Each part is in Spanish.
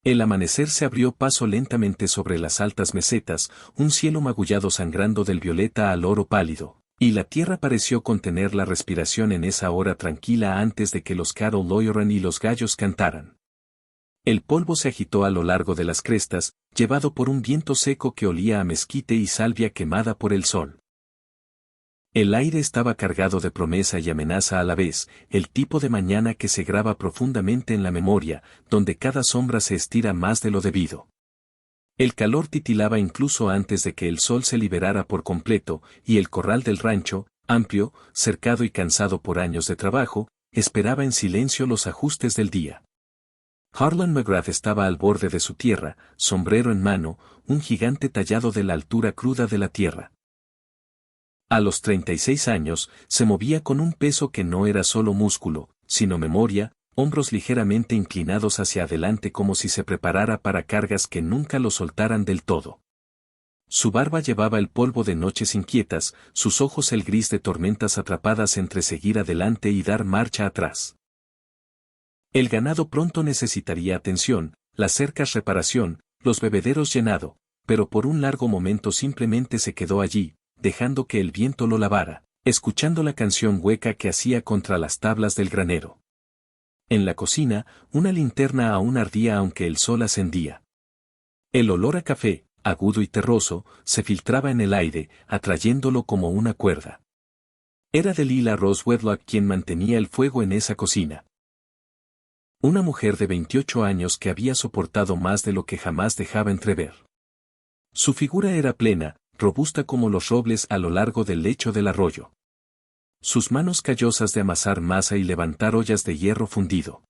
El amanecer se abrió paso lentamente sobre las altas mesetas, un cielo magullado sangrando del violeta al oro pálido, y la tierra pareció contener la respiración en esa hora tranquila antes de que los cattle oyeran y los gallos cantaran. El polvo se agitó a lo largo de las crestas, llevado por un viento seco que olía a mezquite y salvia quemada por el sol. El aire estaba cargado de promesa y amenaza a la vez, el tipo de mañana que se graba profundamente en la memoria, donde cada sombra se estira más de lo debido. El calor titilaba incluso antes de que el sol se liberara por completo, y el corral del rancho, amplio, cercado y cansado por años de trabajo, esperaba en silencio los ajustes del día. Harlan McGrath estaba al borde de su tierra, sombrero en mano, un gigante tallado de la altura cruda de la tierra. A los 36 años, se movía con un peso que no era solo músculo, sino memoria, hombros ligeramente inclinados hacia adelante como si se preparara para cargas que nunca lo soltaran del todo. Su barba llevaba el polvo de noches inquietas, sus ojos el gris de tormentas atrapadas entre seguir adelante y dar marcha atrás. El ganado pronto necesitaría atención, las cercas reparación, los bebederos llenado, pero por un largo momento simplemente se quedó allí, dejando que el viento lo lavara, escuchando la canción hueca que hacía contra las tablas del granero. En la cocina, una linterna aún ardía aunque el sol ascendía. El olor a café, agudo y terroso, se filtraba en el aire, atrayéndolo como una cuerda. Era Delilah Rose Wedlock quien mantenía el fuego en esa cocina. Una mujer de 28 años que había soportado más de lo que jamás dejaba entrever. Su figura era plena, robusta como los robles a lo largo del lecho del arroyo. Sus manos callosas de amasar masa y levantar ollas de hierro fundido.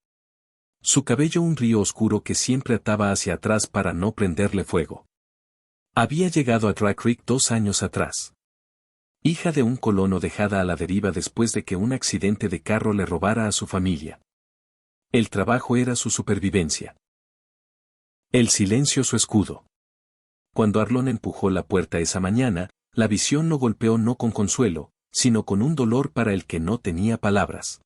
Su cabello un río oscuro que siempre ataba hacia atrás para no prenderle fuego. Había llegado a Dry Creek 2 años atrás. Hija de un colono dejada a la deriva después de que un accidente de carro le robara a su familia. El trabajo era su supervivencia. El silencio su escudo. Cuando Arlon empujó la puerta esa mañana, la visión lo golpeó no con consuelo, sino con un dolor para el que no tenía palabras.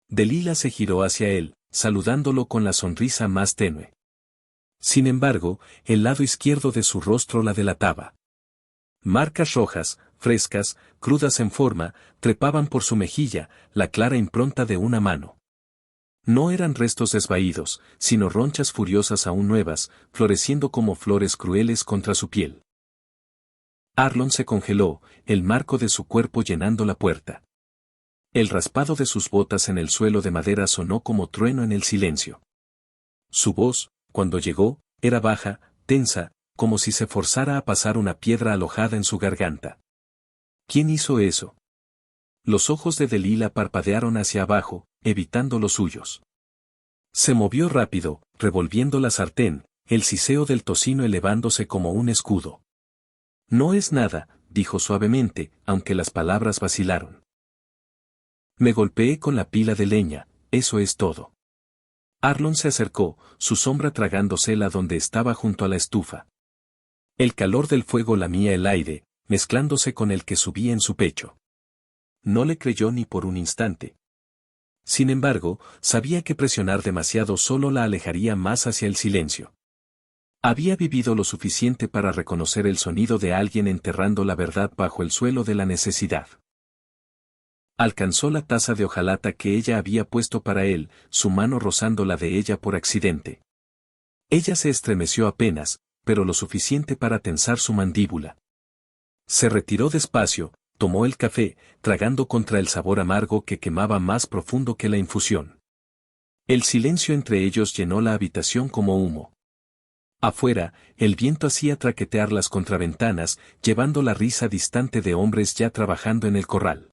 Delilah se giró hacia él, saludándolo con la sonrisa más tenue. Sin embargo, el lado izquierdo de su rostro la delataba. Marcas rojas, frescas, crudas en forma, trepaban por su mejilla, la clara impronta de una mano. No eran restos desvaídos, sino ronchas furiosas aún nuevas, floreciendo como flores crueles contra su piel. Arlon se congeló, el marco de su cuerpo llenando la puerta. El raspado de sus botas en el suelo de madera sonó como trueno en el silencio. Su voz, cuando llegó, era baja, tensa, como si se forzara a pasar una piedra alojada en su garganta. ¿Quién hizo eso? Los ojos de Delilah parpadearon hacia abajo, evitando los suyos. Se movió rápido, revolviendo la sartén, el siseo del tocino elevándose como un escudo. No es nada, dijo suavemente, aunque las palabras vacilaron. Me golpeé con la pila de leña, eso es todo. Arlon se acercó, su sombra tragándosela donde estaba junto a la estufa. El calor del fuego lamía el aire, mezclándose con el que subía en su pecho. No le creyó ni por un instante. Sin embargo, sabía que presionar demasiado solo la alejaría más hacia el silencio. Había vivido lo suficiente para reconocer el sonido de alguien enterrando la verdad bajo el suelo de la necesidad. Alcanzó la taza de hojalata que ella había puesto para él, su mano rozando la de ella por accidente. Ella se estremeció apenas, pero lo suficiente para tensar su mandíbula. Se retiró despacio, tomó el café, tragando contra el sabor amargo que quemaba más profundo que la infusión. El silencio entre ellos llenó la habitación como humo. Afuera, el viento hacía traquetear las contraventanas, llevando la risa distante de hombres ya trabajando en el corral.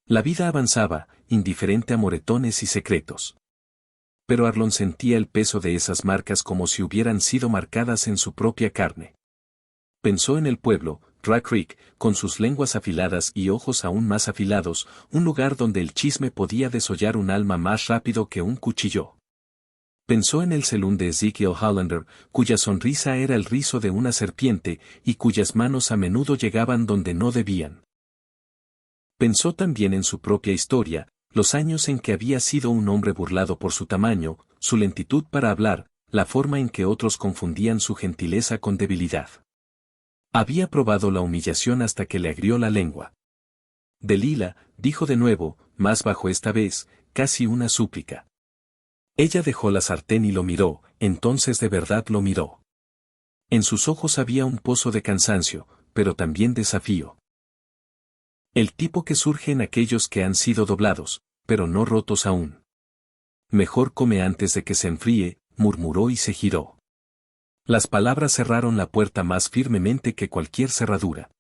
La vida avanzaba, indiferente a moretones y secretos. Pero Arlon sentía el peso de esas marcas como si hubieran sido marcadas en su propia carne. Pensó en el pueblo, Dry Creek, con sus lenguas afiladas y ojos aún más afilados, un lugar donde el chisme podía desollar un alma más rápido que un cuchillo. Pensó en el salón de Ezekiel Hollander, cuya sonrisa era el rizo de una serpiente y cuyas manos a menudo llegaban donde no debían. Pensó también en su propia historia, los años en que había sido un hombre burlado por su tamaño, su lentitud para hablar, la forma en que otros confundían su gentileza con debilidad. Había probado la humillación hasta que le agrió la lengua. Delilah, dijo de nuevo, más bajo esta vez, casi una súplica. Ella dejó la sartén y lo miró, entonces de verdad lo miró. En sus ojos había un pozo de cansancio, pero también desafío. El tipo que surge en aquellos que han sido doblados, pero no rotos aún. Mejor come antes de que se enfríe, murmuró y se giró. Las palabras cerraron la puerta más firmemente que cualquier cerradura.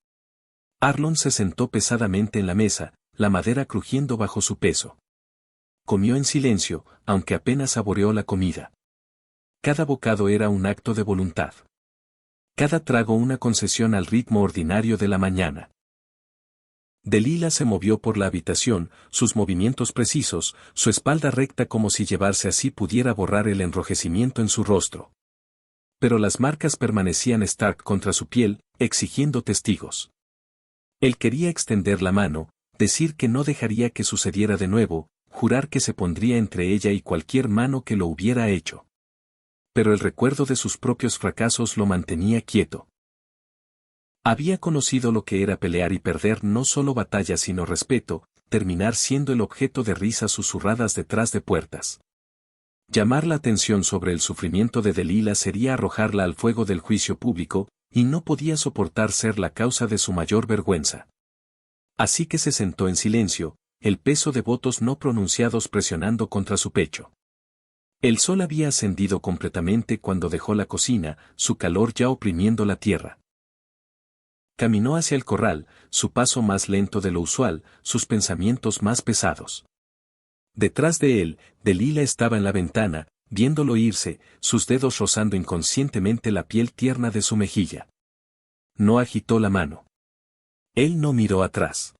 Arlon se sentó pesadamente en la mesa, la madera crujiendo bajo su peso. Comió en silencio, aunque apenas saboreó la comida. Cada bocado era un acto de voluntad. Cada trago una concesión al ritmo ordinario de la mañana. Delilah se movió por la habitación, sus movimientos precisos, su espalda recta como si llevarse así pudiera borrar el enrojecimiento en su rostro. Pero las marcas permanecían stark contra su piel, exigiendo testigos. Él quería extender la mano, decir que no dejaría que sucediera de nuevo, jurar que se pondría entre ella y cualquier mano que lo hubiera hecho. Pero el recuerdo de sus propios fracasos lo mantenía quieto. Había conocido lo que era pelear y perder no solo batallas sino respeto, terminar siendo el objeto de risas susurradas detrás de puertas. Llamar la atención sobre el sufrimiento de Delilah sería arrojarla al fuego del juicio público, y no podía soportar ser la causa de su mayor vergüenza. Así que se sentó en silencio, el peso de votos no pronunciados presionando contra su pecho. El sol había ascendido completamente cuando dejó la cocina, su calor ya oprimiendo la tierra. Caminó hacia el corral, su paso más lento de lo usual, sus pensamientos más pesados. Detrás de él, Delilah estaba en la ventana, viéndolo irse, sus dedos rozando inconscientemente la piel tierna de su mejilla. No agitó la mano. Él no miró atrás.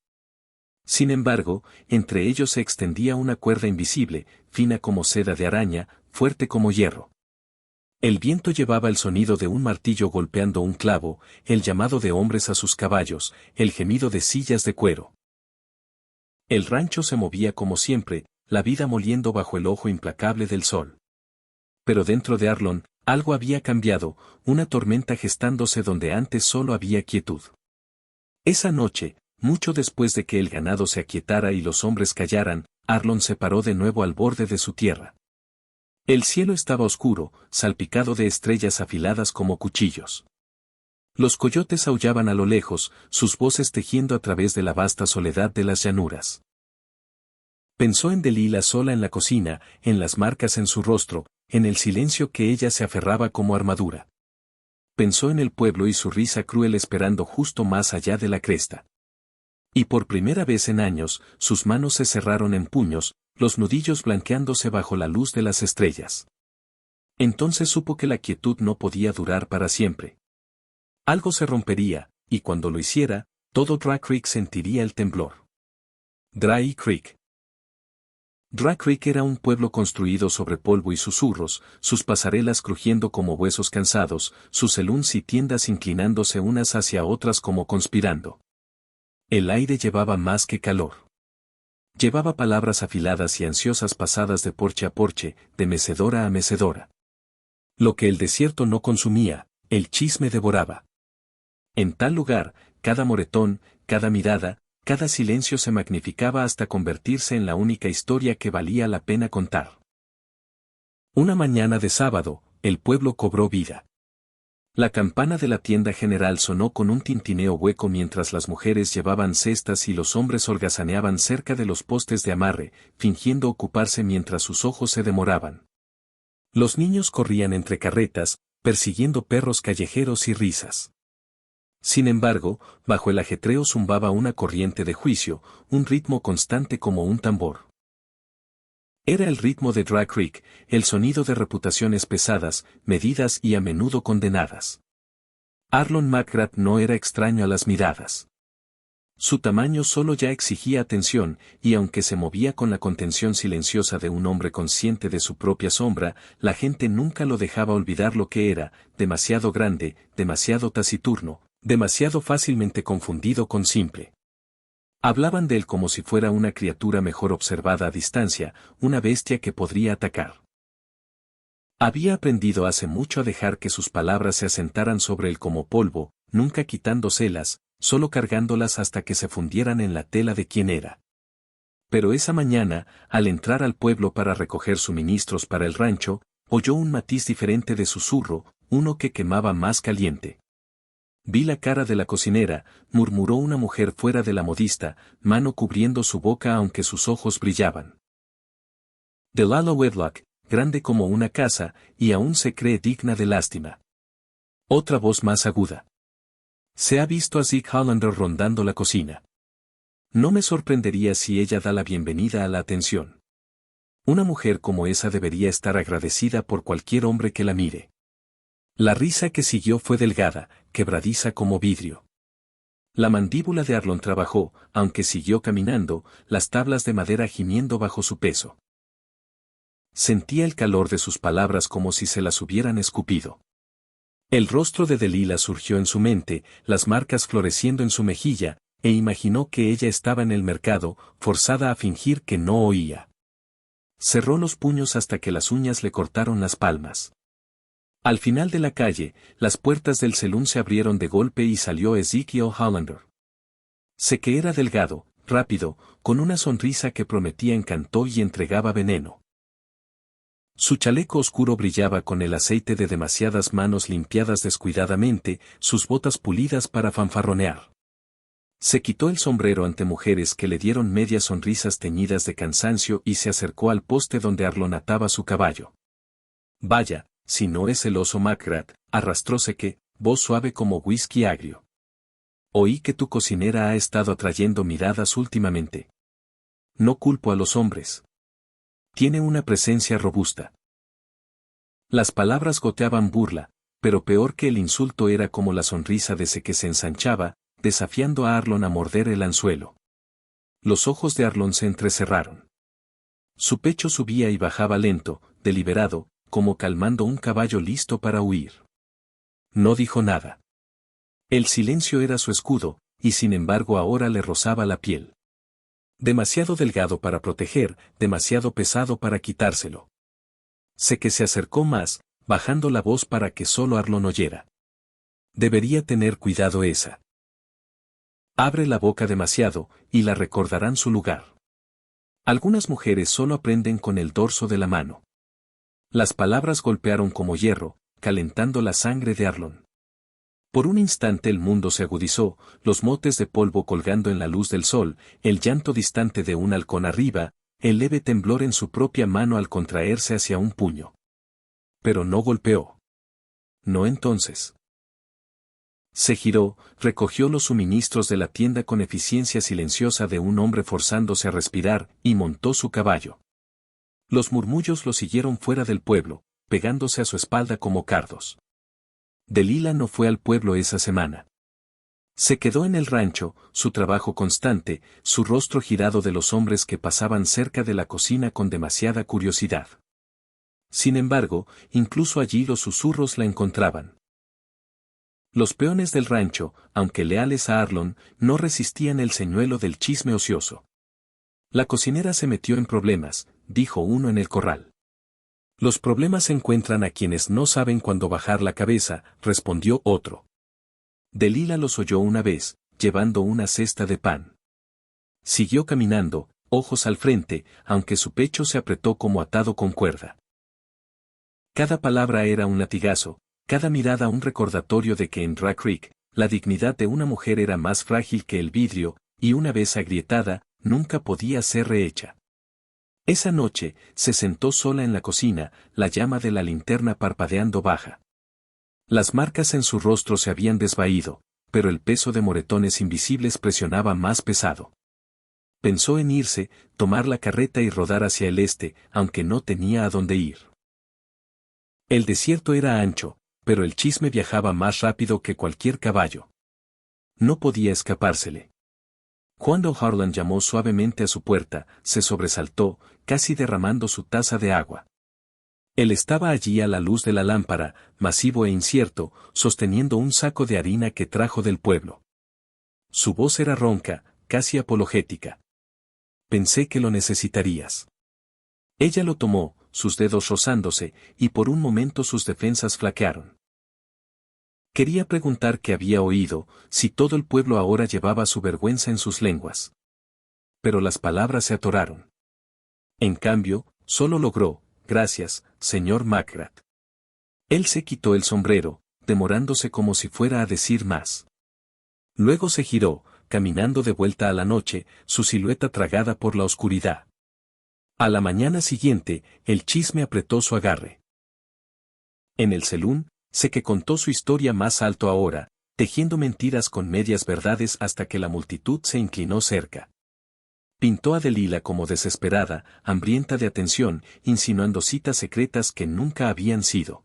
Sin embargo, entre ellos se extendía una cuerda invisible, fina como seda de araña, fuerte como hierro. El viento llevaba el sonido de un martillo golpeando un clavo, el llamado de hombres a sus caballos, el gemido de sillas de cuero. El rancho se movía como siempre, la vida moliendo bajo el ojo implacable del sol. Pero dentro de Arlon, algo había cambiado, una tormenta gestándose donde antes solo había quietud. Esa noche, mucho después de que el ganado se aquietara y los hombres callaran, Arlon se paró de nuevo al borde de su tierra. El cielo estaba oscuro, salpicado de estrellas afiladas como cuchillos. Los coyotes aullaban a lo lejos, sus voces tejiendo a través de la vasta soledad de las llanuras. Pensó en Delilah sola en la cocina, en las marcas en su rostro, en el silencio que ella se aferraba como armadura. Pensó en el pueblo y su risa cruel esperando justo más allá de la cresta. Y por primera vez en años, sus manos se cerraron en puños, los nudillos blanqueándose bajo la luz de las estrellas. Entonces supo que la quietud no podía durar para siempre. Algo se rompería, y cuando lo hiciera, todo Dry Creek sentiría el temblor. Dry Creek. Dry Creek era un pueblo construido sobre polvo y susurros, sus pasarelas crujiendo como huesos cansados, sus saloons y tiendas inclinándose unas hacia otras como conspirando. El aire llevaba más que calor. Llevaba palabras afiladas y ansiosas pasadas de porche a porche, de mecedora a mecedora. Lo que el desierto no consumía, el chisme devoraba. En tal lugar, cada moretón, cada mirada, cada silencio se magnificaba hasta convertirse en la única historia que valía la pena contar. Una mañana de sábado, el pueblo cobró vida. La campana de la tienda general sonó con un tintineo hueco mientras las mujeres llevaban cestas y los hombres holgazaneaban cerca de los postes de amarre, fingiendo ocuparse mientras sus ojos se demoraban. Los niños corrían entre carretas, persiguiendo perros callejeros y risas. Sin embargo, bajo el ajetreo zumbaba una corriente de juicio, un ritmo constante como un tambor. Era el ritmo de Dry Creek, el sonido de reputaciones pesadas, medidas y a menudo condenadas. Arlon McGrath no era extraño a las miradas. Su tamaño solo ya exigía atención, y aunque se movía con la contención silenciosa de un hombre consciente de su propia sombra, la gente nunca lo dejaba olvidar lo que era, demasiado grande, demasiado taciturno, demasiado fácilmente confundido con simple. Hablaban de él como si fuera una criatura mejor observada a distancia, una bestia que podría atacar. Había aprendido hace mucho a dejar que sus palabras se asentaran sobre él como polvo, nunca quitándoselas, solo cargándolas hasta que se fundieran en la tela de quien era. Pero esa mañana, al entrar al pueblo para recoger suministros para el rancho, oyó un matiz diferente de susurro, uno que quemaba más caliente. Vi la cara de la cocinera, murmuró una mujer fuera de la modista, mano cubriendo su boca aunque sus ojos brillaban. Delilah Wedlock, grande como una casa, y aún se cree digna de lástima. Otra voz más aguda. Se ha visto a Zeke Hollander rondando la cocina. No me sorprendería si ella da la bienvenida a la atención. Una mujer como esa debería estar agradecida por cualquier hombre que la mire. La risa que siguió fue delgada, quebradiza como vidrio. La mandíbula de Arlon trabajó, aunque siguió caminando, las tablas de madera gimiendo bajo su peso. Sentía el calor de sus palabras como si se las hubieran escupido. El rostro de Delilah surgió en su mente, las marcas floreciendo en su mejilla, e imaginó que ella estaba en el mercado, forzada a fingir que no oía. Cerró los puños hasta que las uñas le cortaron las palmas. Al final de la calle, las puertas del salón se abrieron de golpe y salió Ezekiel Hollander. Sé que era delgado, rápido, con una sonrisa que prometía encanto y entregaba veneno. Su chaleco oscuro brillaba con el aceite de demasiadas manos limpiadas descuidadamente, sus botas pulidas para fanfarronear. Se quitó el sombrero ante mujeres que le dieron medias sonrisas teñidas de cansancio y se acercó al poste donde Arlon ataba su caballo. Vaya, si no es el oso McGrath, arrastróse que, voz suave como whisky agrio. Oí que tu cocinera ha estado atrayendo miradas últimamente. No culpo a los hombres. Tiene una presencia robusta. Las palabras goteaban burla, pero peor que el insulto era como la sonrisa de ese que se ensanchaba, desafiando a Arlon a morder el anzuelo. Los ojos de Arlon se entrecerraron. Su pecho subía y bajaba lento, deliberado, como calmando un caballo listo para huir. No dijo nada. El silencio era su escudo, y sin embargo ahora le rozaba la piel. Demasiado delgado para proteger, demasiado pesado para quitárselo. Sé que se acercó más, bajando la voz para que solo Arlon oyera. Debería tener cuidado esa. Abre la boca demasiado, y la recordarán su lugar. Algunas mujeres solo aprenden con el dorso de la mano. Las palabras golpearon como hierro, calentando la sangre de Arlon. Por un instante el mundo se agudizó, los motes de polvo colgando en la luz del sol, el llanto distante de un halcón arriba, el leve temblor en su propia mano al contraerse hacia un puño. Pero no golpeó. No entonces. Se giró, recogió los suministros de la tienda con eficiencia silenciosa de un hombre forzándose a respirar, y montó su caballo. Los murmullos lo siguieron fuera del pueblo, pegándose a su espalda como cardos. Delilah no fue al pueblo esa semana. Se quedó en el rancho, su trabajo constante, su rostro girado de los hombres que pasaban cerca de la cocina con demasiada curiosidad. Sin embargo, incluso allí los susurros la encontraban. Los peones del rancho, aunque leales a Arlon, no resistían el señuelo del chisme ocioso. La cocinera se metió en problemas, dijo uno en el corral. Los problemas encuentran a quienes no saben cuándo bajar la cabeza, respondió otro. Delilah los oyó una vez, llevando una cesta de pan. Siguió caminando, ojos al frente, aunque su pecho se apretó como atado con cuerda. Cada palabra era un latigazo, cada mirada un recordatorio de que en Dry Creek, la dignidad de una mujer era más frágil que el vidrio, y una vez agrietada, nunca podía ser rehecha. Esa noche, se sentó sola en la cocina, la llama de la linterna parpadeando baja. Las marcas en su rostro se habían desvaído, pero el peso de moretones invisibles presionaba más pesado. Pensó en irse, tomar la carreta y rodar hacia el este, aunque no tenía a dónde ir. El desierto era ancho, pero el chisme viajaba más rápido que cualquier caballo. No podía escapársele. Cuando Harlan llamó suavemente a su puerta, se sobresaltó, casi derramando su taza de agua. Él estaba allí a la luz de la lámpara, masivo e incierto, sosteniendo un saco de harina que trajo del pueblo. Su voz era ronca, casi apologética. Pensé que lo necesitarías. Ella lo tomó, sus dedos rozándose, y por un momento sus defensas flaquearon. Quería preguntar qué había oído, si todo el pueblo ahora llevaba su vergüenza en sus lenguas. Pero las palabras se atoraron. En cambio, solo logró, gracias, señor Macrath. Él se quitó el sombrero, demorándose como si fuera a decir más. Luego se giró, caminando de vuelta a la noche, su silueta tragada por la oscuridad. A la mañana siguiente, el chisme apretó su agarre. En el selún, sé que contó su historia más alto ahora, tejiendo mentiras con medias verdades hasta que la multitud se inclinó cerca. Pintó a Delila como desesperada, hambrienta de atención, insinuando citas secretas que nunca habían sido.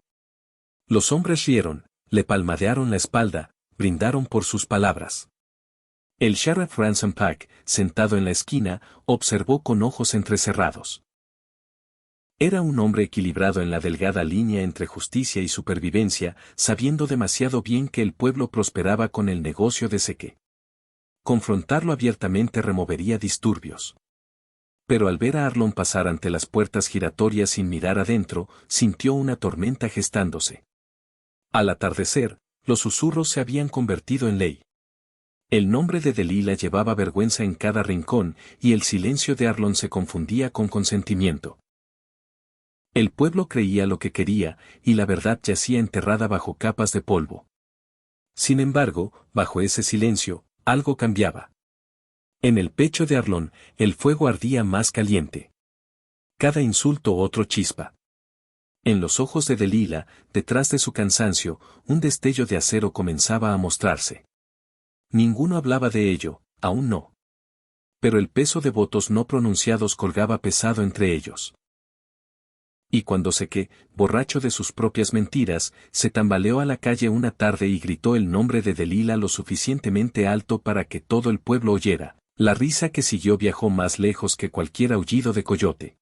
Los hombres rieron, le palmadearon la espalda, brindaron por sus palabras. El sheriff Ransom Pack, sentado en la esquina, observó con ojos entrecerrados. Era un hombre equilibrado en la delgada línea entre justicia y supervivencia, sabiendo demasiado bien que el pueblo prosperaba con el negocio de seque. Confrontarlo abiertamente removería disturbios. Pero al ver a Arlon pasar ante las puertas giratorias sin mirar adentro, sintió una tormenta gestándose. Al atardecer, los susurros se habían convertido en ley. El nombre de Delila llevaba vergüenza en cada rincón, y el silencio de Arlon se confundía con consentimiento. El pueblo creía lo que quería, y la verdad yacía enterrada bajo capas de polvo. Sin embargo, bajo ese silencio, algo cambiaba. En el pecho de Arlon, el fuego ardía más caliente. Cada insulto otro chispa. En los ojos de Delila, detrás de su cansancio, un destello de acero comenzaba a mostrarse. Ninguno hablaba de ello, aún no. Pero el peso de votos no pronunciados colgaba pesado entre ellos. Y cuando Seque, borracho de sus propias mentiras, se tambaleó a la calle una tarde y gritó el nombre de Delila lo suficientemente alto para que todo el pueblo oyera, la risa que siguió viajó más lejos que cualquier aullido de coyote.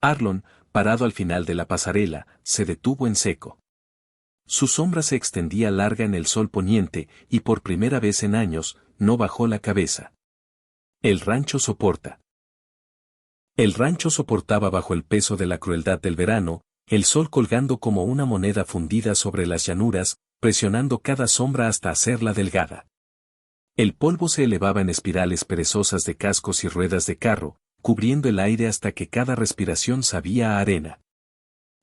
Arlon, parado al final de la pasarela, se detuvo en seco. Su sombra se extendía larga en el sol poniente, y por primera vez en años, no bajó la cabeza. El rancho soporta. El rancho soportaba bajo el peso de la crueldad del verano, el sol colgando como una moneda fundida sobre las llanuras, presionando cada sombra hasta hacerla delgada. El polvo se elevaba en espirales perezosas de cascos y ruedas de carro, cubriendo el aire hasta que cada respiración sabía a arena.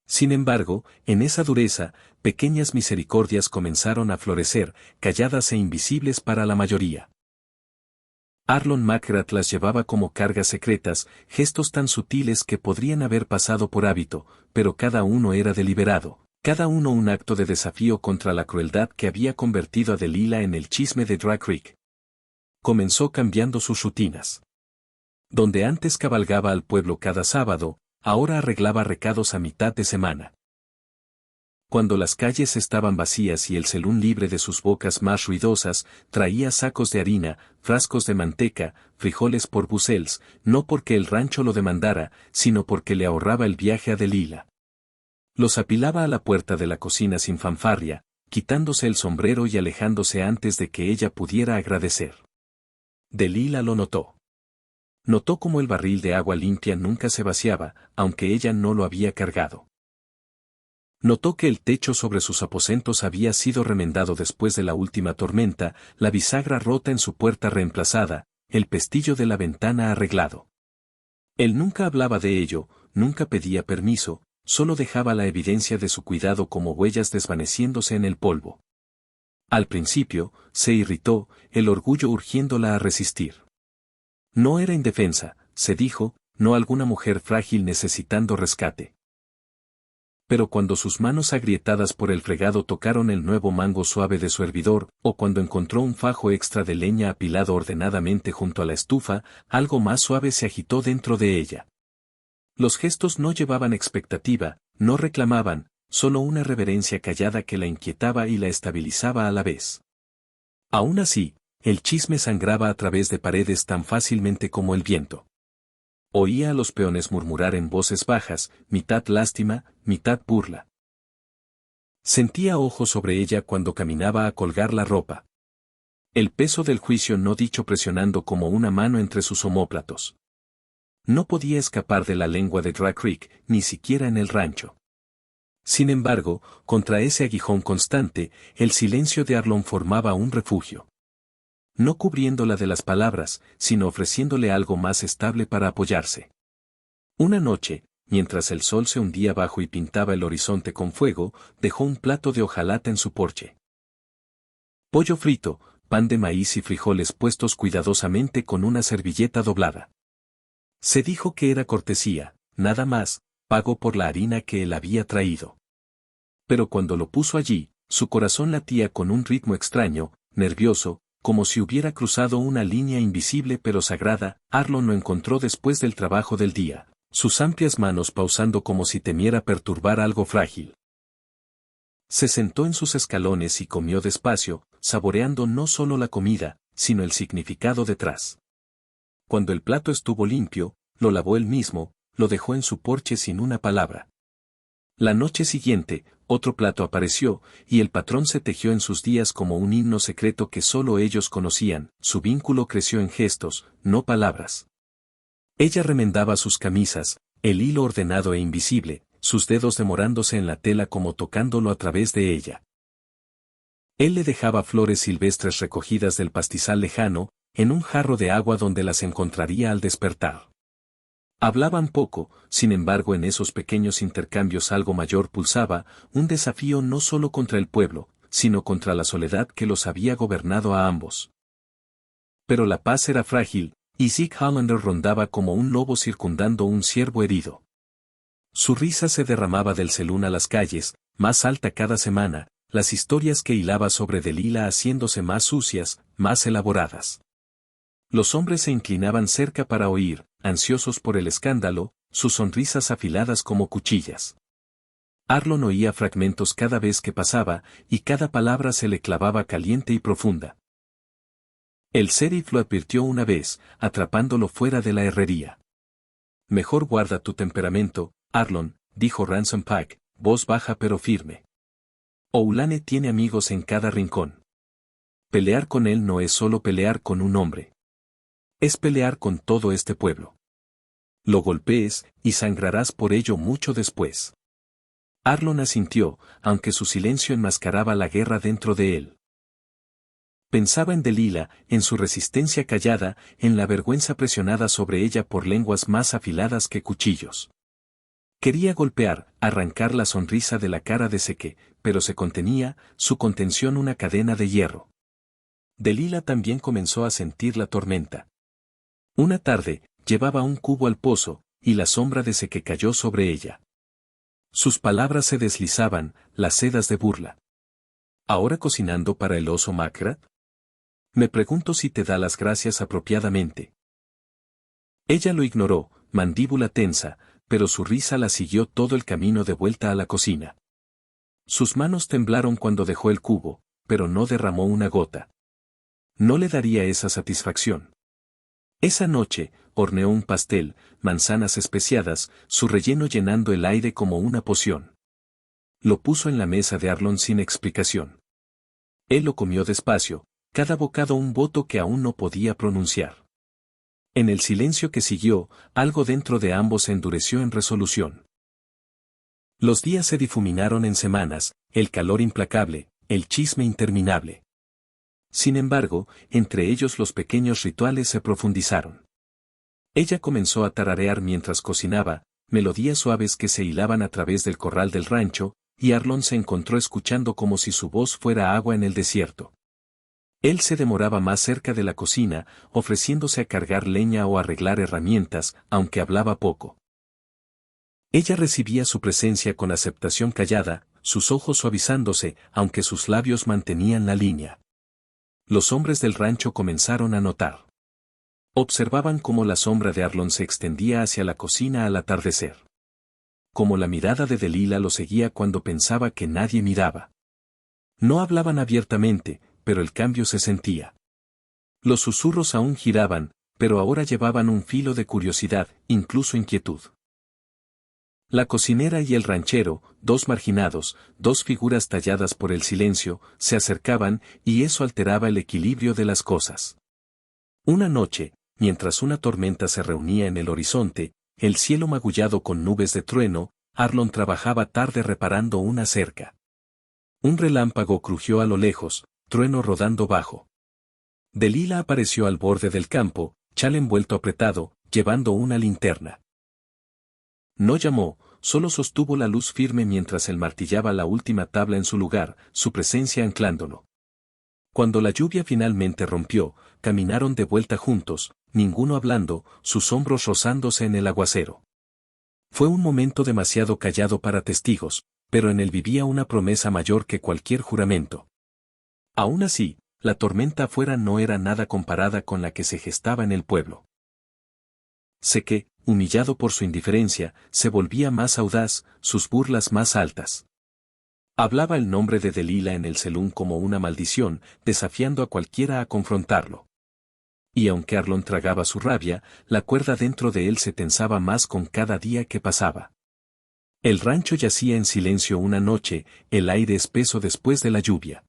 Sin embargo, en esa dureza, pequeñas misericordias comenzaron a florecer, calladas e invisibles para la mayoría. Arlon Macrath las llevaba como cargas secretas, gestos tan sutiles que podrían haber pasado por hábito, pero cada uno era deliberado, cada uno un acto de desafío contra la crueldad que había convertido a Delila en el chisme de Dry Creek. Comenzó cambiando sus rutinas. Donde antes cabalgaba al pueblo cada sábado, ahora arreglaba recados a mitad de semana. Cuando las calles estaban vacías y el selún libre de sus bocas más ruidosas, traía sacos de harina, frascos de manteca, frijoles por bucels, no porque el rancho lo demandara, sino porque le ahorraba el viaje a Delila. Los apilaba a la puerta de la cocina sin fanfarria, quitándose el sombrero y alejándose antes de que ella pudiera agradecer. Delila lo notó. Notó cómo el barril de agua limpia nunca se vaciaba, aunque ella no lo había cargado. Notó que el techo sobre sus aposentos había sido remendado después de la última tormenta, la bisagra rota en su puerta reemplazada, el pestillo de la ventana arreglado. Él nunca hablaba de ello, nunca pedía permiso, solo dejaba la evidencia de su cuidado como huellas desvaneciéndose en el polvo. Al principio, se irritó, el orgullo urgiéndola a resistir. No era indefensa, se dijo, no alguna mujer frágil necesitando rescate. Pero cuando sus manos agrietadas por el fregado tocaron el nuevo mango suave de su hervidor, o cuando encontró un fajo extra de leña apilado ordenadamente junto a la estufa, algo más suave se agitó dentro de ella. Los gestos no llevaban expectativa, no reclamaban, solo una reverencia callada que la inquietaba y la estabilizaba a la vez. Aún así, el chisme sangraba a través de paredes tan fácilmente como el viento. Oía a los peones murmurar en voces bajas, mitad lástima, mitad burla. Sentía ojos sobre ella cuando caminaba a colgar la ropa. El peso del juicio no dicho presionando como una mano entre sus omóplatos. No podía escapar de la lengua de Dry Creek, ni siquiera en el rancho. Sin embargo, contra ese aguijón constante, el silencio de Arlon formaba un refugio. No cubriéndola de las palabras, sino ofreciéndole algo más estable para apoyarse. Una noche, mientras el sol se hundía bajo y pintaba el horizonte con fuego, dejó un plato de hojalata en su porche. Pollo frito, pan de maíz y frijoles puestos cuidadosamente con una servilleta doblada. Se dijo que era cortesía, nada más, pago por la harina que él había traído. Pero cuando lo puso allí, su corazón latía con un ritmo extraño, nervioso, como si hubiera cruzado una línea invisible pero sagrada. Arlon lo encontró después del trabajo del día, sus amplias manos pausando como si temiera perturbar algo frágil. Se sentó en sus escalones y comió despacio, saboreando no solo la comida, sino el significado detrás. Cuando el plato estuvo limpio, lo lavó él mismo, lo dejó en su porche sin una palabra. La noche siguiente, otro plato apareció, y el patrón se tejió en sus días como un himno secreto que solo ellos conocían. Su vínculo creció en gestos, no palabras. Ella remendaba sus camisas, el hilo ordenado e invisible, sus dedos demorándose en la tela como tocándolo a través de ella. Él le dejaba flores silvestres recogidas del pastizal lejano, en un jarro de agua donde las encontraría al despertar. Hablaban poco, sin embargo en esos pequeños intercambios algo mayor pulsaba, un desafío no solo contra el pueblo, sino contra la soledad que los había gobernado a ambos. Pero la paz era frágil, y Zeke Hollander rondaba como un lobo circundando un ciervo herido. Su risa se derramaba del Saloon a las calles, más alta cada semana, las historias que hilaba sobre Delilah haciéndose más sucias, más elaboradas. Los hombres se inclinaban cerca para oír, ansiosos por el escándalo, sus sonrisas afiladas como cuchillas. Arlon oía fragmentos cada vez que pasaba, y cada palabra se le clavaba caliente y profunda. El sheriff lo advirtió una vez, atrapándolo fuera de la herrería. Mejor guarda tu temperamento, Arlon, dijo Ransom Pike, voz baja pero firme. Oulane tiene amigos en cada rincón. Pelear con él no es solo pelear con un hombre. Es pelear con todo este pueblo. Lo golpees, y sangrarás por ello mucho después. Arlon asintió, aunque su silencio enmascaraba la guerra dentro de él. Pensaba en Delilah, en su resistencia callada, en la vergüenza presionada sobre ella por lenguas más afiladas que cuchillos. Quería golpear, arrancar la sonrisa de la cara de Zeke, pero se contenía, su contención una cadena de hierro. Delilah también comenzó a sentir la tormenta. Una tarde, llevaba un cubo al pozo, y la sombra de Zeke cayó sobre ella. Sus palabras se deslizaban, las sedas de burla. ¿Ahora cocinando para el oso Macrat? Me pregunto si te da las gracias apropiadamente. Ella lo ignoró, mandíbula tensa, pero su risa la siguió todo el camino de vuelta a la cocina. Sus manos temblaron cuando dejó el cubo, pero no derramó una gota. No le daría esa satisfacción. Esa noche, horneó un pastel, manzanas especiadas, su relleno llenando el aire como una poción. Lo puso en la mesa de Arlon sin explicación. Él lo comió despacio, cada bocado un voto que aún no podía pronunciar. En el silencio que siguió, algo dentro de ambos se endureció en resolución. Los días se difuminaron en semanas, el calor implacable, el chisme interminable. Sin embargo, entre ellos los pequeños rituales se profundizaron. Ella comenzó a tararear mientras cocinaba, melodías suaves que se hilaban a través del corral del rancho, y Arlon se encontró escuchando como si su voz fuera agua en el desierto. Él se demoraba más cerca de la cocina, ofreciéndose a cargar leña o arreglar herramientas, aunque hablaba poco. Ella recibía su presencia con aceptación callada, sus ojos suavizándose, aunque sus labios mantenían la línea. Los hombres del rancho comenzaron a notar. Observaban cómo la sombra de Arlon se extendía hacia la cocina al atardecer. Como la mirada de Delilah lo seguía cuando pensaba que nadie miraba. No hablaban abiertamente, pero el cambio se sentía. Los susurros aún giraban, pero ahora llevaban un filo de curiosidad, incluso inquietud. La cocinera y el ranchero, dos marginados, dos figuras talladas por el silencio, se acercaban, y eso alteraba el equilibrio de las cosas. Una noche, mientras una tormenta se reunía en el horizonte, el cielo magullado con nubes de trueno, Arlon trabajaba tarde reparando una cerca. Un relámpago crujió a lo lejos, trueno rodando bajo. Delilah apareció al borde del campo, chal envuelto apretado, llevando una linterna. No llamó, solo sostuvo la luz firme mientras él martillaba la última tabla en su lugar, su presencia anclándolo. Cuando la lluvia finalmente rompió, caminaron de vuelta juntos, ninguno hablando, sus hombros rozándose en el aguacero. Fue un momento demasiado callado para testigos, pero en él vivía una promesa mayor que cualquier juramento. Aún así, la tormenta afuera no era nada comparada con la que se gestaba en el pueblo. Sé que, humillado por su indiferencia, se volvía más audaz, sus burlas más altas. Hablaba el nombre de Delilah en el selún como una maldición, desafiando a cualquiera a confrontarlo. Y aunque Arlon tragaba su rabia, la cuerda dentro de él se tensaba más con cada día que pasaba. El rancho yacía en silencio una noche, el aire espeso después de la lluvia.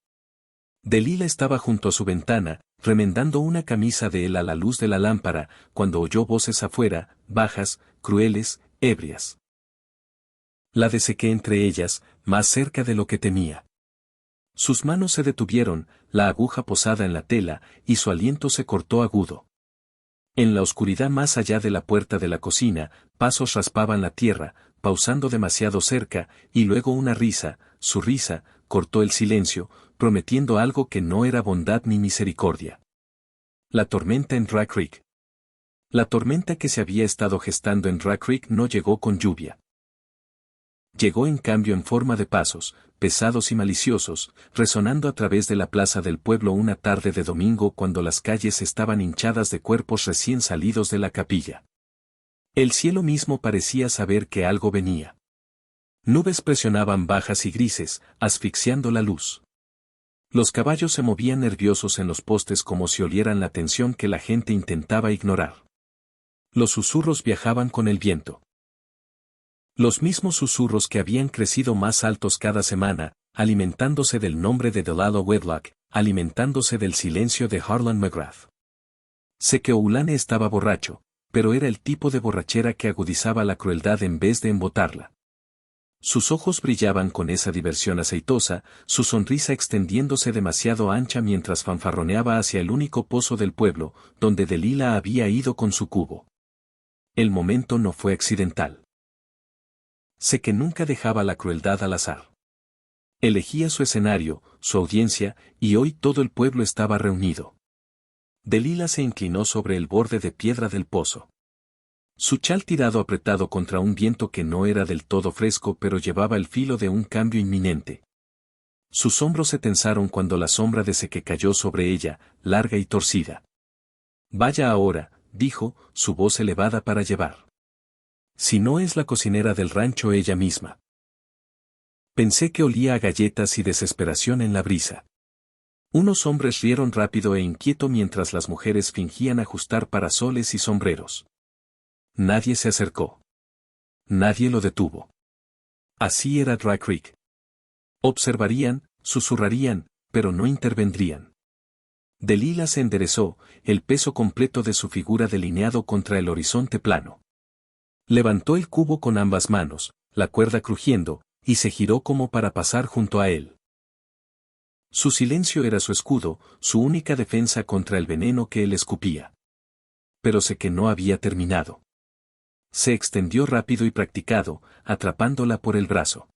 Delilah estaba junto a su ventana, remendando una camisa de él a la luz de la lámpara, cuando oyó voces afuera, bajas, crueles, ebrias. La desequé entre ellas, más cerca de lo que temía. Sus manos se detuvieron, la aguja posada en la tela, y su aliento se cortó agudo. En la oscuridad más allá de la puerta de la cocina, pasos raspaban la tierra, pausando demasiado cerca, y luego una risa, su risa, cortó el silencio, prometiendo algo que no era bondad ni misericordia. La tormenta en Dry Creek. La tormenta que se había estado gestando en Dry Creek no llegó con lluvia. Llegó en cambio en forma de pasos, pesados y maliciosos, resonando a través de la plaza del pueblo una tarde de domingo cuando las calles estaban hinchadas de cuerpos recién salidos de la capilla. El cielo mismo parecía saber que algo venía. Nubes presionaban bajas y grises, asfixiando la luz. Los caballos se movían nerviosos en los postes como si olieran la tensión que la gente intentaba ignorar. Los susurros viajaban con el viento. Los mismos susurros que habían crecido más altos cada semana, alimentándose del nombre de Delilah Wedlock, alimentándose del silencio de Harlan McGrath. Sé que Oulane estaba borracho, pero era el tipo de borrachera que agudizaba la crueldad en vez de embotarla. Sus ojos brillaban con esa diversión aceitosa, su sonrisa extendiéndose demasiado ancha mientras fanfarroneaba hacia el único pozo del pueblo, donde Delilah había ido con su cubo. El momento no fue accidental. Sé que nunca dejaba la crueldad al azar. Elegía su escenario, su audiencia, y hoy todo el pueblo estaba reunido. Delilah se inclinó sobre el borde de piedra del pozo. Su chal tirado apretado contra un viento que no era del todo fresco pero llevaba el filo de un cambio inminente. Sus hombros se tensaron cuando la sombra de Seque cayó sobre ella, larga y torcida. Vaya ahora, dijo, su voz elevada para llevar. Si no es la cocinera del rancho ella misma. Pensé que olía a galletas y desesperación en la brisa. Unos hombres rieron rápido e inquieto mientras las mujeres fingían ajustar parasoles y sombreros. Nadie se acercó. Nadie lo detuvo. Así era Dry Creek. Observarían, susurrarían, pero no intervendrían. Delilah se enderezó, el peso completo de su figura delineado contra el horizonte plano. Levantó el cubo con ambas manos, la cuerda crujiendo, y se giró como para pasar junto a él. Su silencio era su escudo, su única defensa contra el veneno que él escupía. Pero sé que no había terminado. Se extendió rápido y practicado, atrapándola por el brazo.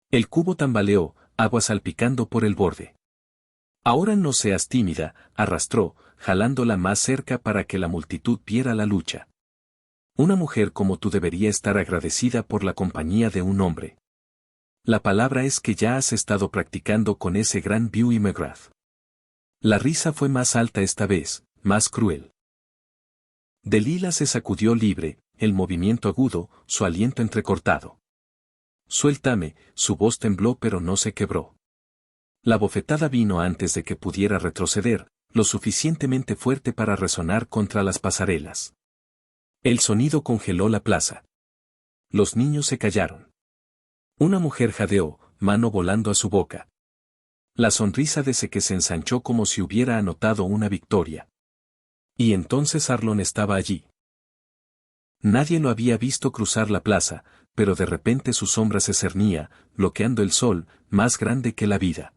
El cubo tambaleó, agua salpicando por el borde. Ahora no seas tímida, arrastró, jalándola más cerca para que la multitud viera la lucha. Una mujer como tú debería estar agradecida por la compañía de un hombre. La palabra es que ya has estado practicando con ese gran Buey McGrath. La risa fue más alta esta vez, más cruel. Delilah se sacudió libre, el movimiento agudo, su aliento entrecortado. Suéltame, su voz tembló pero no se quebró. La bofetada vino antes de que pudiera retroceder, lo suficientemente fuerte para resonar contra las pasarelas. El sonido congeló la plaza. Los niños se callaron. Una mujer jadeó, mano volando a su boca. La sonrisa de Seque se ensanchó como si hubiera anotado una victoria. Y entonces Arlon estaba allí. Nadie lo había visto cruzar la plaza, pero de repente su sombra se cernía, bloqueando el sol, más grande que la vida.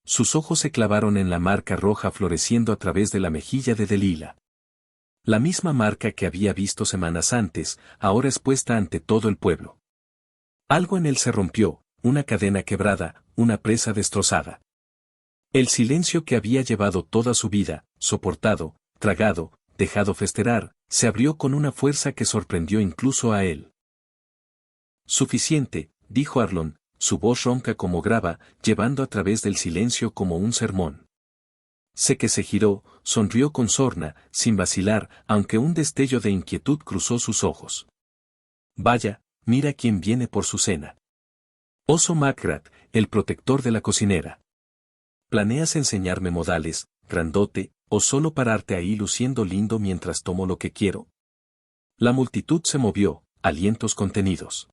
Sus ojos se clavaron en la marca roja floreciendo a través de la mejilla de Delilah. La misma marca que había visto semanas antes, ahora expuesta ante todo el pueblo. Algo en él se rompió, una cadena quebrada, una presa destrozada. El silencio que había llevado toda su vida, soportado, tragado, dejado festerar, se abrió con una fuerza que sorprendió incluso a él. Suficiente, dijo Arlon, su voz ronca como grava, llevando a través del silencio como un sermón. Sé que se giró, sonrió con sorna, sin vacilar, aunque un destello de inquietud cruzó sus ojos. Vaya, mira quién viene por su cena. Oso Macrat, el protector de la cocinera. ¿Planeas enseñarme modales, grandote, o solo pararte ahí luciendo lindo mientras tomo lo que quiero? La multitud se movió, alientos contenidos.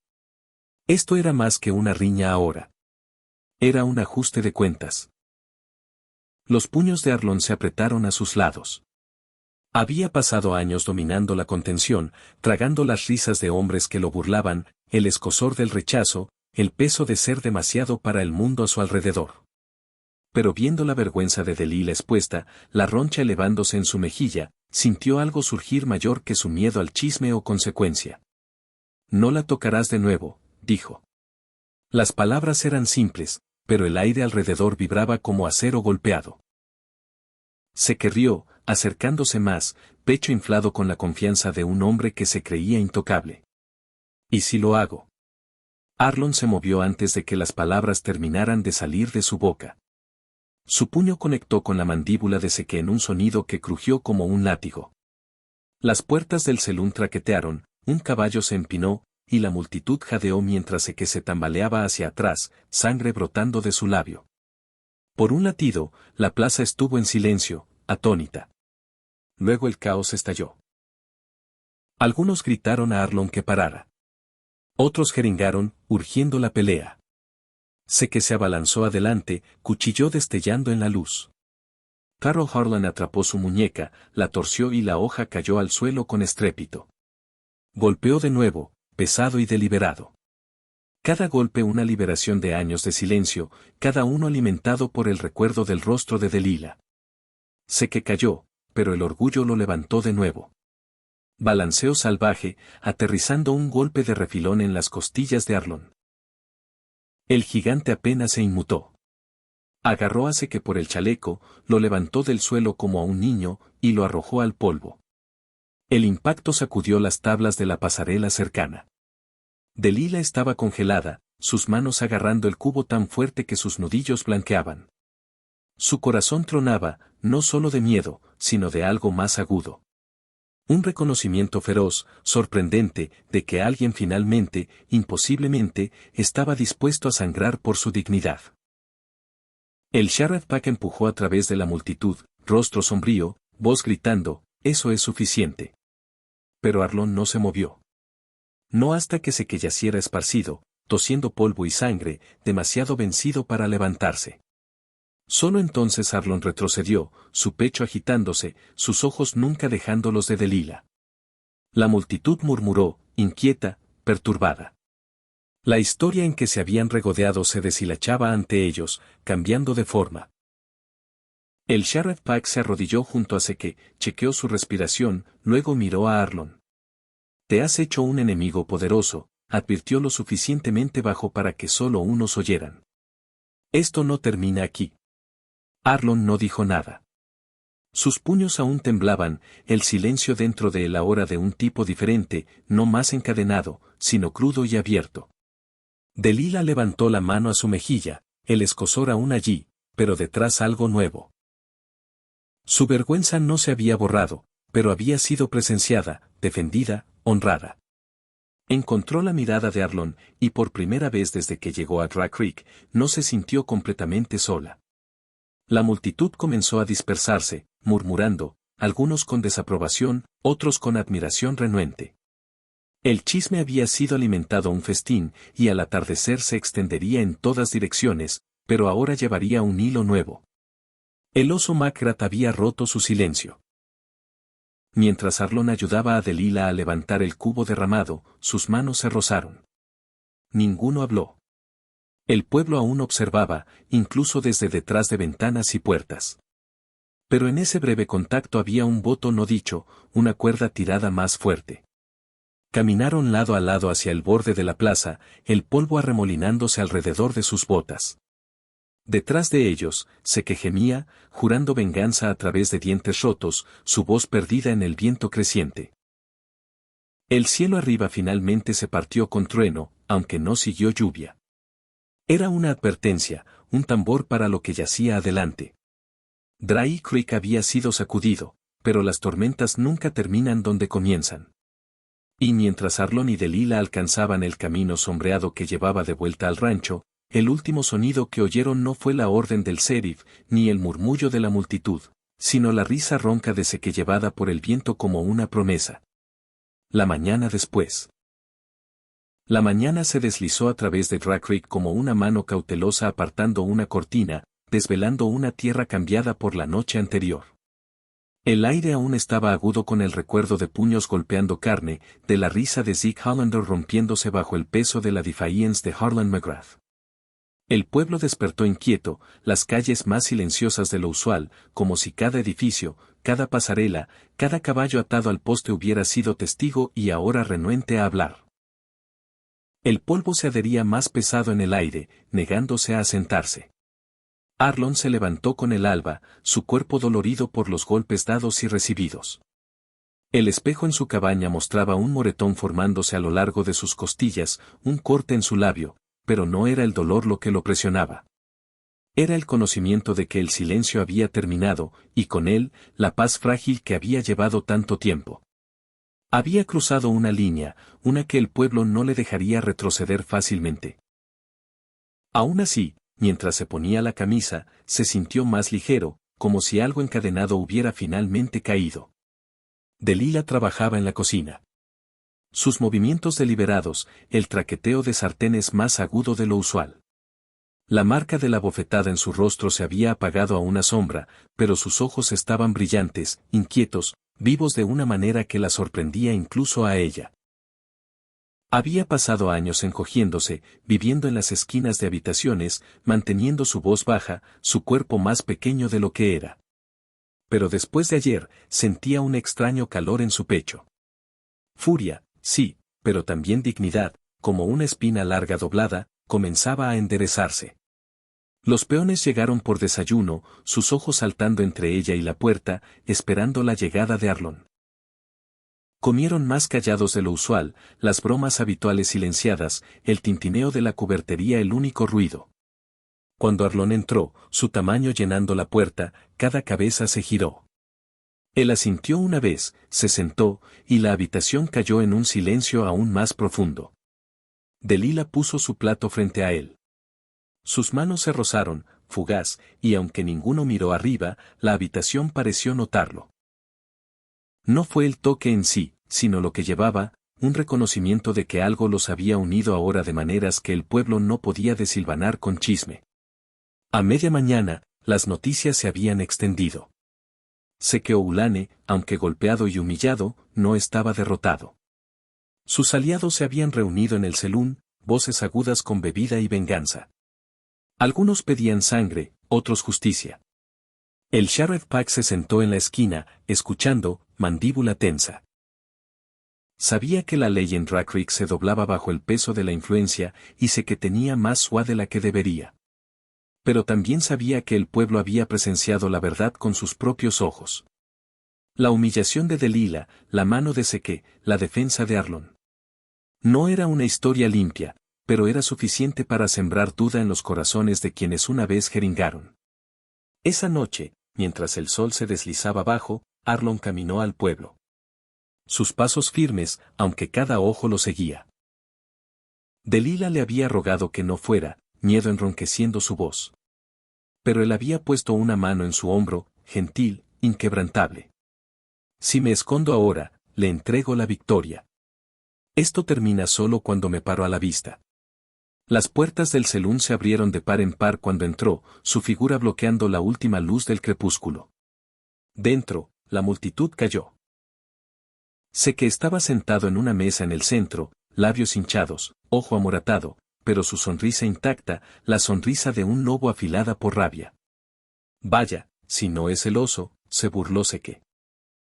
Esto era más que una riña ahora. Era un ajuste de cuentas. Los puños de Arlon se apretaron a sus lados. Había pasado años dominando la contención, tragando las risas de hombres que lo burlaban, el escozor del rechazo, el peso de ser demasiado para el mundo a su alrededor. Pero viendo la vergüenza de Delilah expuesta, la roncha elevándose en su mejilla, sintió algo surgir mayor que su miedo al chisme o consecuencia. No la tocarás de nuevo, dijo. Las palabras eran simples, pero el aire alrededor vibraba como acero golpeado. Se rió, acercándose más, pecho inflado con la confianza de un hombre que se creía intocable. ¿Y si lo hago? Arlon se movió antes de que las palabras terminaran de salir de su boca. Su puño conectó con la mandíbula de Seque en un sonido que crujió como un látigo. Las puertas del selún traquetearon, un caballo se empinó, y la multitud jadeó mientras Seque se tambaleaba hacia atrás, sangre brotando de su labio. Por un latido, la plaza estuvo en silencio, atónita. Luego el caos estalló. Algunos gritaron a Arlon que parara. Otros jeringaron, urgiendo la pelea. Seque se abalanzó adelante, cuchillo destellando en la luz. Carol Harlan atrapó su muñeca, la torció y la hoja cayó al suelo con estrépito. Golpeó de nuevo, pesado y deliberado. Cada golpe una liberación de años de silencio, cada uno alimentado por el recuerdo del rostro de Delilah. Seque cayó, pero el orgullo lo levantó de nuevo. Balanceo salvaje, aterrizando un golpe de refilón en las costillas de Arlon. El gigante apenas se inmutó. Agarró a Seque por el chaleco, lo levantó del suelo como a un niño, y lo arrojó al polvo. El impacto sacudió las tablas de la pasarela cercana. Delilah estaba congelada, sus manos agarrando el cubo tan fuerte que sus nudillos blanqueaban. Su corazón tronaba, no solo de miedo, sino de algo más agudo. Un reconocimiento feroz, sorprendente, de que alguien finalmente, imposiblemente, estaba dispuesto a sangrar por su dignidad. El Sheriff Pack empujó a través de la multitud, rostro sombrío, voz gritando, «Eso es suficiente». Pero Arlon no se movió. No hasta que Seque yaciera esparcido, tosiendo polvo y sangre, demasiado vencido para levantarse. Solo entonces Arlon retrocedió, su pecho agitándose, sus ojos nunca dejando los de Delilah. La multitud murmuró, inquieta, perturbada. La historia en que se habían regodeado se deshilachaba ante ellos, cambiando de forma. El Sheriff Pack se arrodilló junto a Seque, chequeó su respiración, luego miró a Arlon. «Te has hecho un enemigo poderoso», advirtió lo suficientemente bajo para que solo unos oyeran. «Esto no termina aquí». Arlon no dijo nada. Sus puños aún temblaban, el silencio dentro de él ahora de un tipo diferente, no más encadenado, sino crudo y abierto. Delilah levantó la mano a su mejilla, el escozor aún allí, pero detrás algo nuevo. Su vergüenza no se había borrado, pero había sido presenciada, defendida, honrada. Encontró la mirada de Arlon, y por primera vez desde que llegó a Dry Creek, no se sintió completamente sola. La multitud comenzó a dispersarse, murmurando, algunos con desaprobación, otros con admiración renuente. El chisme había sido alimentado un festín, y al atardecer se extendería en todas direcciones, pero ahora llevaría un hilo nuevo. El oso Macrat había roto su silencio. Mientras Arlon ayudaba a Delilah a levantar el cubo derramado, sus manos se rozaron. Ninguno habló. El pueblo aún observaba, incluso desde detrás de ventanas y puertas. Pero en ese breve contacto había un voto no dicho, una cuerda tirada más fuerte. Caminaron lado a lado hacia el borde de la plaza, el polvo arremolinándose alrededor de sus botas. Detrás de ellos, se que gemía, jurando venganza a través de dientes rotos, su voz perdida en el viento creciente. El cielo arriba finalmente se partió con trueno, aunque no siguió lluvia. Era una advertencia, un tambor para lo que yacía adelante. Dry Creek había sido sacudido, pero las tormentas nunca terminan donde comienzan. Y mientras Arlon y Delilah alcanzaban el camino sombreado que llevaba de vuelta al rancho, el último sonido que oyeron no fue la orden del sheriff, ni el murmullo de la multitud, sino la risa ronca de Seque llevada por el viento como una promesa. La mañana después. La mañana se deslizó a través de Dry Creek como una mano cautelosa apartando una cortina, desvelando una tierra cambiada por la noche anterior. El aire aún estaba agudo con el recuerdo de puños golpeando carne, de la risa de Zeke Hollander rompiéndose bajo el peso de la defiance de Harlan McGrath. El pueblo despertó inquieto, las calles más silenciosas de lo usual, como si cada edificio, cada pasarela, cada caballo atado al poste hubiera sido testigo y ahora renuente a hablar. El polvo se adhería más pesado en el aire, negándose a asentarse. Arlon se levantó con el alba, su cuerpo dolorido por los golpes dados y recibidos. El espejo en su cabaña mostraba un moretón formándose a lo largo de sus costillas, un corte en su labio, pero no era el dolor lo que lo presionaba. Era el conocimiento de que el silencio había terminado, y con él, la paz frágil que había llevado tanto tiempo. Había cruzado una línea, una que el pueblo no le dejaría retroceder fácilmente. Aún así, mientras se ponía la camisa, se sintió más ligero, como si algo encadenado hubiera finalmente caído. Delilah trabajaba en la cocina. Sus movimientos deliberados, el traqueteo de sartenes más agudo de lo usual. La marca de la bofetada en su rostro se había apagado a una sombra, pero sus ojos estaban brillantes, inquietos, vivos de una manera que la sorprendía incluso a ella. Había pasado años encogiéndose, viviendo en las esquinas de habitaciones, manteniendo su voz baja, su cuerpo más pequeño de lo que era. Pero después de ayer, sentía un extraño calor en su pecho. Furia, sí, pero también dignidad, como una espina larga doblada, comenzaba a enderezarse. Los peones llegaron por desayuno, sus ojos saltando entre ella y la puerta, esperando la llegada de Arlon. Comieron más callados de lo usual, las bromas habituales silenciadas, el tintineo de la cubertería el único ruido. Cuando Arlon entró, su tamaño llenando la puerta, cada cabeza se giró. Él asintió una vez, se sentó, y la habitación cayó en un silencio aún más profundo. Delilah puso su plato frente a él. Sus manos se rozaron, fugaz, y aunque ninguno miró arriba, la habitación pareció notarlo. No fue el toque en sí, sino lo que llevaba, un reconocimiento de que algo los había unido ahora de maneras que el pueblo no podía desilvanar con chisme. A media mañana, las noticias se habían extendido. Seque Oulane, aunque golpeado y humillado, no estaba derrotado. Sus aliados se habían reunido en el selún, voces agudas con bebida y venganza. Algunos pedían sangre, otros justicia. El Sheriff Pack se sentó en la esquina, escuchando, mandíbula tensa. Sabía que la ley en Dry Creek se doblaba bajo el peso de la influencia y sé que tenía más suave de la que debería. Pero también sabía que el pueblo había presenciado la verdad con sus propios ojos. La humillación de Delilah, la mano de Seque, la defensa de Arlon. No era una historia limpia, pero era suficiente para sembrar duda en los corazones de quienes una vez jeringaron. Esa noche, mientras el sol se deslizaba abajo, Arlon caminó al pueblo. Sus pasos firmes, aunque cada ojo lo seguía. Delilah le había rogado que no fuera, miedo enronqueciendo su voz. Pero él había puesto una mano en su hombro, gentil, inquebrantable. Si me escondo ahora, le entrego la victoria. Esto termina solo cuando me paro a la vista. Las puertas del selún se abrieron de par en par cuando entró, su figura bloqueando la última luz del crepúsculo. Dentro, la multitud cayó. Sé que estaba sentado en una mesa en el centro, labios hinchados, ojo amoratado, pero su sonrisa intacta, la sonrisa de un lobo afilada por rabia. Vaya, si no es el oso, se burló Seke.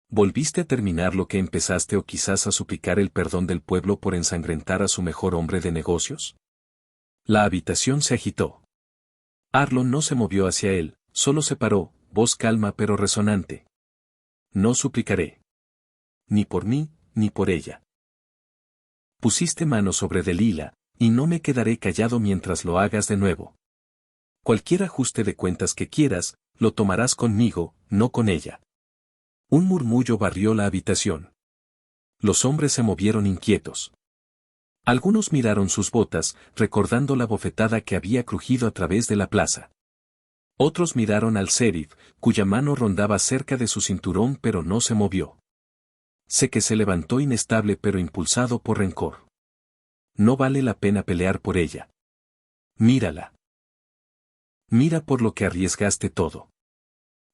¿Volviste a terminar lo que empezaste o quizás a suplicar el perdón del pueblo por ensangrentar a su mejor hombre de negocios? La habitación se agitó. Arlon no se movió hacia él, solo se paró, voz calma pero resonante. No suplicaré. Ni por mí, ni por ella. Pusiste mano sobre Delila, y no me quedaré callado mientras lo hagas de nuevo. Cualquier ajuste de cuentas que quieras, lo tomarás conmigo, no con ella. Un murmullo barrió la habitación. Los hombres se movieron inquietos. Algunos miraron sus botas, recordando la bofetada que había crujido a través de la plaza. Otros miraron al sheriff, cuya mano rondaba cerca de su cinturón pero no se movió. Sé que se levantó inestable pero impulsado por rencor. No vale la pena pelear por ella. Mírala. Mira por lo que arriesgaste todo.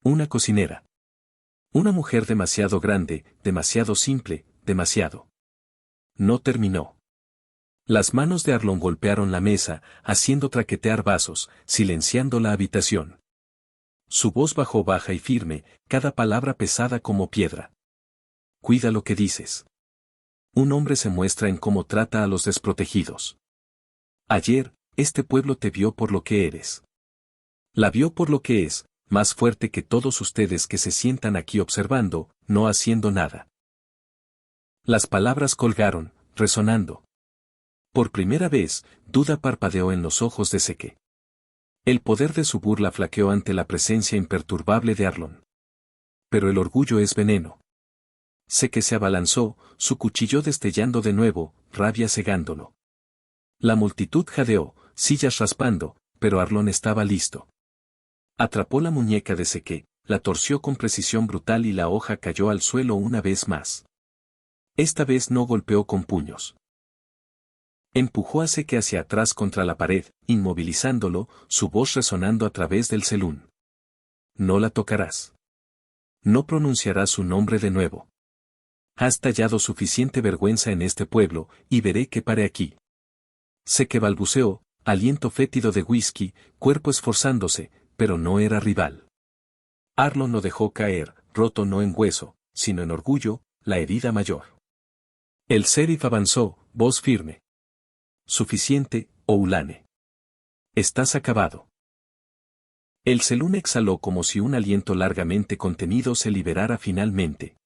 Una cocinera. Una mujer demasiado grande, demasiado simple, demasiado. No terminó. Las manos de Arlon golpearon la mesa, haciendo traquetear vasos, silenciando la habitación. Su voz bajó baja y firme, cada palabra pesada como piedra. Cuida lo que dices. Un hombre se muestra en cómo trata a los desprotegidos. Ayer, este pueblo te vio por lo que eres. La vio por lo que es, más fuerte que todos ustedes que se sientan aquí observando, no haciendo nada. Las palabras colgaron, resonando. Por primera vez, duda parpadeó en los ojos de Seke. El poder de su burla flaqueó ante la presencia imperturbable de Arlon. Pero el orgullo es veneno. Seke se abalanzó, su cuchillo destellando de nuevo, rabia cegándolo. La multitud jadeó, sillas raspando, pero Arlon estaba listo. Atrapó la muñeca de Seke, la torció con precisión brutal y la hoja cayó al suelo una vez más. Esta vez no golpeó con puños. Empujó a Seke hacia atrás contra la pared, inmovilizándolo, su voz resonando a través del celún. No la tocarás. No pronunciarás su nombre de nuevo. Has tallado suficiente vergüenza en este pueblo, y veré que pare aquí. Seke balbuceó, aliento fétido de whisky, cuerpo esforzándose, pero no era rival. Arlon lo dejó caer, roto no en hueso, sino en orgullo, la herida mayor. El sheriff avanzó, voz firme. Suficiente, Oulane. Estás acabado. El celún exhaló como si un aliento largamente contenido se liberara finalmente.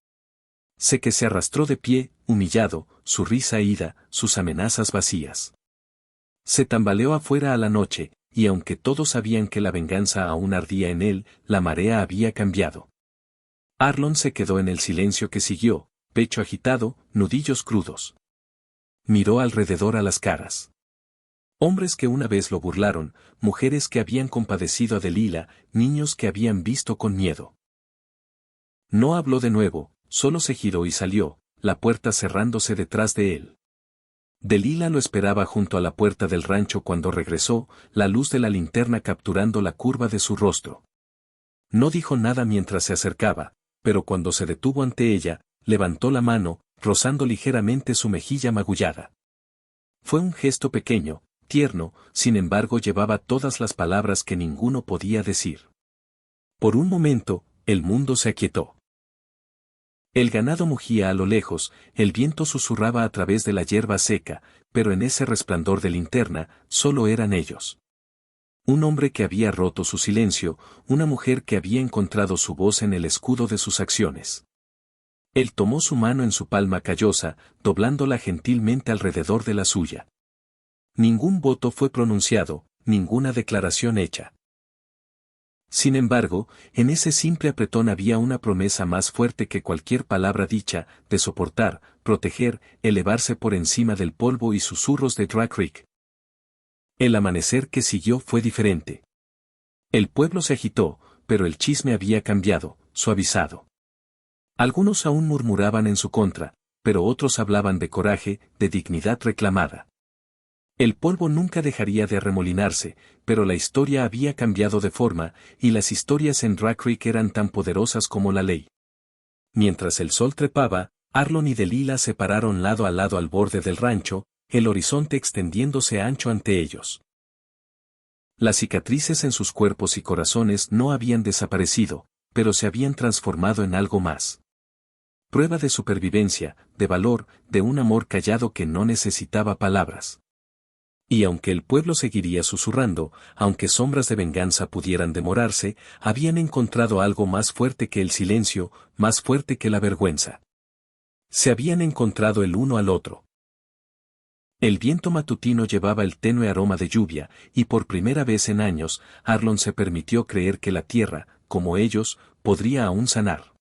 Seke se arrastró de pie, humillado, su risa ida, sus amenazas vacías. Se tambaleó afuera a la noche, y aunque todos sabían que la venganza aún ardía en él, la marea había cambiado. Arlon se quedó en el silencio que siguió, pecho agitado, nudillos crudos. Miró alrededor a las caras. Hombres que una vez lo burlaron, mujeres que habían compadecido a Delila, niños que habían visto con miedo. No habló de nuevo, solo se giró y salió, la puerta cerrándose detrás de él. Delila lo esperaba junto a la puerta del rancho cuando regresó, la luz de la linterna capturando la curva de su rostro. No dijo nada mientras se acercaba, pero cuando se detuvo ante ella, levantó la mano, rozando ligeramente su mejilla magullada. Fue un gesto pequeño, tierno, sin embargo llevaba todas las palabras que ninguno podía decir. Por un momento, el mundo se aquietó. El ganado mugía a lo lejos, el viento susurraba a través de la hierba seca, pero en ese resplandor de linterna, solo eran ellos. Un hombre que había roto su silencio, una mujer que había encontrado su voz en el escudo de sus acciones. Él tomó su mano en su palma callosa, doblándola gentilmente alrededor de la suya. Ningún voto fue pronunciado, ninguna declaración hecha. Sin embargo, en ese simple apretón había una promesa más fuerte que cualquier palabra dicha, de soportar, proteger, elevarse por encima del polvo y susurros de Dry Creek. El amanecer que siguió fue diferente. El pueblo se agitó, pero el chisme había cambiado, suavizado. Algunos aún murmuraban en su contra, pero otros hablaban de coraje, de dignidad reclamada. El polvo nunca dejaría de arremolinarse, pero la historia había cambiado de forma, y las historias en Dry Creek eran tan poderosas como la ley. Mientras el sol trepaba, Arlon y Delilah se pararon lado a lado al borde del rancho, el horizonte extendiéndose ancho ante ellos. Las cicatrices en sus cuerpos y corazones no habían desaparecido, pero se habían transformado en algo más. Prueba de supervivencia, de valor, de un amor callado que no necesitaba palabras. Y aunque el pueblo seguiría susurrando, aunque sombras de venganza pudieran demorarse, habían encontrado algo más fuerte que el silencio, más fuerte que la vergüenza. Se habían encontrado el uno al otro. El viento matutino llevaba el tenue aroma de lluvia, y por primera vez en años, Arlon se permitió creer que la tierra, como ellos, podría aún sanar.